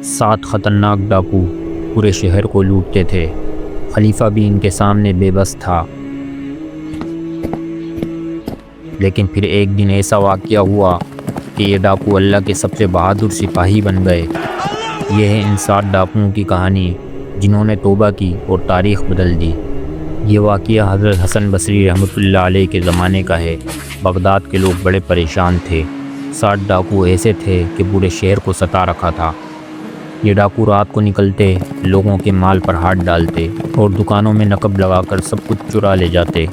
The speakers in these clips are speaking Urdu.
7 خطرناک ڈاکو پورے شہر کو لوٹتے تھے۔ خلیفہ بھی ان کے سامنے بے بس تھا۔ لیکن پھر ایک دن ایسا واقعہ ہوا کہ یہ ڈاکو اللہ کے سب سے بہادر سپاہی بن گئے۔ یہ ہے ان 7 ڈاکوؤں کی کہانی جنہوں نے توبہ کی اور تاریخ بدل دی۔ یہ واقعہ حضرت حسن بصری رحمۃ اللہ علیہ کے زمانے کا ہے۔ بغداد کے لوگ بڑے پریشان تھے۔ 7 ڈاکو ایسے تھے کہ پورے شہر کو ستا رکھا تھا۔ یہ ڈاکو رات کو نکلتے، لوگوں کے مال پر ہاتھ ڈالتے اور دکانوں میں نقب لگا کر سب کچھ چرا لے جاتے۔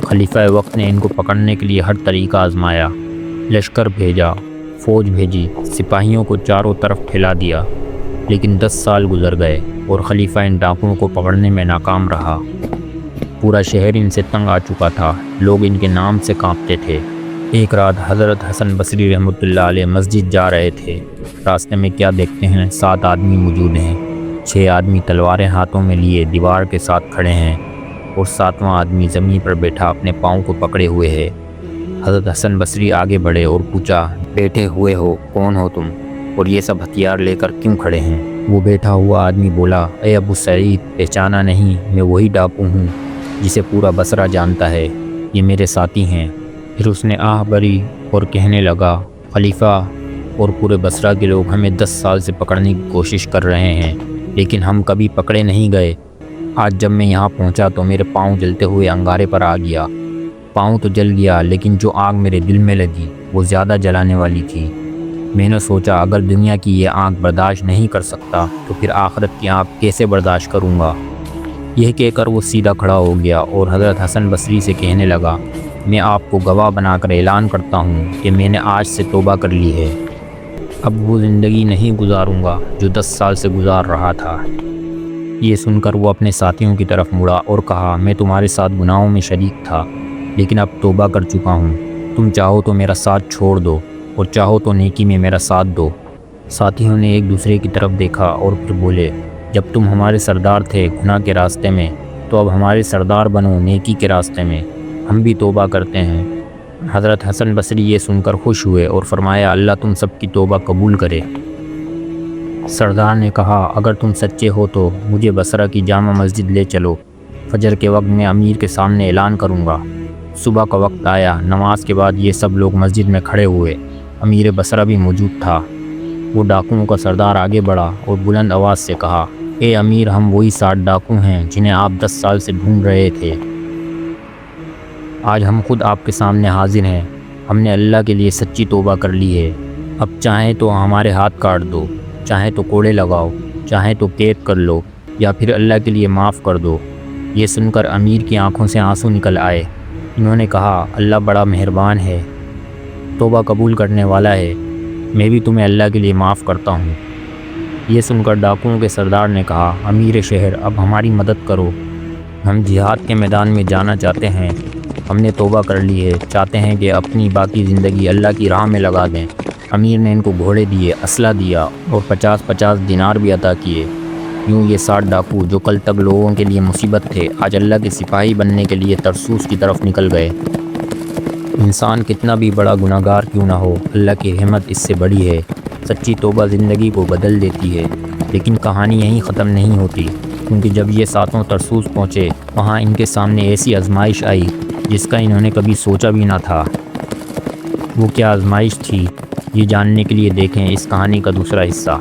خلیفہ وقت نے ان کو پکڑنے کے لیے ہر طریقہ آزمایا، لشکر بھیجا، فوج بھیجی، سپاہیوں کو چاروں طرف پھیلا دیا، لیکن 10 سال گزر گئے اور خلیفہ ان ڈاکوؤں کو پکڑنے میں ناکام رہا۔ پورا شہر ان سے تنگ آ چکا تھا، لوگ ان کے نام سے کانپتے تھے۔ ایک رات حضرت حسن بصری رحمۃ اللہ علیہ مسجد جا رہے تھے۔ راستے میں کیا دیکھتے ہیں، 7 آدمی موجود ہیں۔ 6 آدمی تلواریں ہاتھوں میں لیے دیوار کے ساتھ کھڑے ہیں اور 7واں آدمی زمین پر بیٹھا اپنے پاؤں کو پکڑے ہوئے ہے۔ حضرت حسن بصری آگے بڑھے اور پوچھا، بیٹھے ہوئے ہو، کون ہو تم اور یہ سب ہتھیار لے کر کیوں کھڑے ہیں؟ وہ بیٹھا ہوا آدمی بولا، اے ابو سعید، پہچانا نہیں؟ میں وہی ڈاکو ہوں جسے پورا بصرہ جانتا ہے، یہ میرے ساتھی ہیں۔ پھر اس نے آہ بھری اور کہنے لگا، خلیفہ اور پورے بصرہ کے لوگ ہمیں 10 سال سے پکڑنے کی کوشش کر رہے ہیں، لیکن ہم کبھی پکڑے نہیں گئے۔ آج جب میں یہاں پہنچا تو میرے پاؤں جلتے ہوئے انگارے پر آ گیا۔ پاؤں تو جل گیا، لیکن جو آگ میرے دل میں لگی وہ زیادہ جلانے والی تھی۔ میں نے سوچا، اگر دنیا کی یہ آگ برداشت نہیں کر سکتا تو پھر آخرت کی آگ کیسے برداشت کروں گا؟ یہ کہہ کر وہ سیدھا کھڑا ہو گیا اور حضرت حسن بصری سے کہنے لگا، میں آپ کو گواہ بنا کر اعلان کرتا ہوں کہ میں نے آج سے توبہ کر لی ہے۔ اب وہ زندگی نہیں گزاروں گا جو 10 سال سے گزار رہا تھا۔ یہ سن کر وہ اپنے ساتھیوں کی طرف مڑا اور کہا، میں تمہارے ساتھ گناہوں میں شریک تھا، لیکن اب توبہ کر چکا ہوں۔ تم چاہو تو میرا ساتھ چھوڑ دو اور چاہو تو نیکی میں میرا ساتھ دو۔ ساتھیوں نے ایک دوسرے کی طرف دیکھا اور پھر بولے، جب تم ہمارے سردار تھے گناہ کے راستے میں، تو اب ہمارے سردار بنو نیکی کے راستے میں، ہم بھی توبہ کرتے ہیں۔ حضرت حسن بصری یہ سن کر خوش ہوئے اور فرمایا، اللہ تم سب کی توبہ قبول کرے۔ سردار نے کہا، اگر تم سچے ہو تو مجھے بصرہ کی جامع مسجد لے چلو، فجر کے وقت میں امیر کے سامنے اعلان کروں گا۔ صبح کا وقت آیا، نماز کے بعد یہ سب لوگ مسجد میں کھڑے ہوئے۔ امیر بصرہ بھی موجود تھا۔ وہ ڈاکوؤں کا سردار آگے بڑھا اور بلند آواز سے کہا، اے امیر، ہم وہی 7 ڈاکو ہیں جنہیں آپ 10 سال سے ڈھونڈ رہے تھے۔ آج ہم خود آپ کے سامنے حاضر ہیں۔ ہم نے اللہ کے لیے سچی توبہ کر لی ہے۔ اب چاہیں تو ہمارے ہاتھ کاٹ دو، چاہیں تو کوڑے لگاؤ، چاہیں تو قید کر لو، یا پھر اللہ کے لیے معاف کر دو۔ یہ سن کر امیر کی آنکھوں سے آنسو نکل آئے۔ انہوں نے کہا، اللہ بڑا مہربان ہے، توبہ قبول کرنے والا ہے، میں بھی تمہیں اللہ کے لیے معاف کرتا ہوں۔ یہ سن کر ڈاکوؤں کے سردار نے کہا، امیر شہر، اب ہماری مدد کرو، ہم جہاد کے میدان میں جانا چاہتے ہیں۔ ہم نے توبہ کر لی ہے، چاہتے ہیں کہ اپنی باقی زندگی اللہ کی راہ میں لگا دیں۔ امیر نے ان کو گھوڑے دیے، اسلحہ دیا اور 50-50 دینار بھی عطا کیے۔ یوں یہ 7 ڈاکو جو کل تک لوگوں کے لیے مصیبت تھے، آج اللہ کے سپاہی بننے کے لیے ترسوس کی طرف نکل گئے۔ انسان کتنا بھی بڑا گناہگار کیوں نہ ہو، اللہ کی رحمت اس سے بڑی ہے۔ سچی توبہ زندگی کو بدل دیتی ہے۔ لیکن کہانی یہیں ختم نہیں ہوتی، کیونکہ جب یہ 7 ترسوس پہنچے، وہاں ان کے سامنے ایسی آزمائش آئی جس کا انہوں نے کبھی سوچا بھی نہ تھا۔ وہ کیا آزمائش تھی، یہ جاننے کے لیے دیکھیں اس کہانی کا دوسرا حصہ۔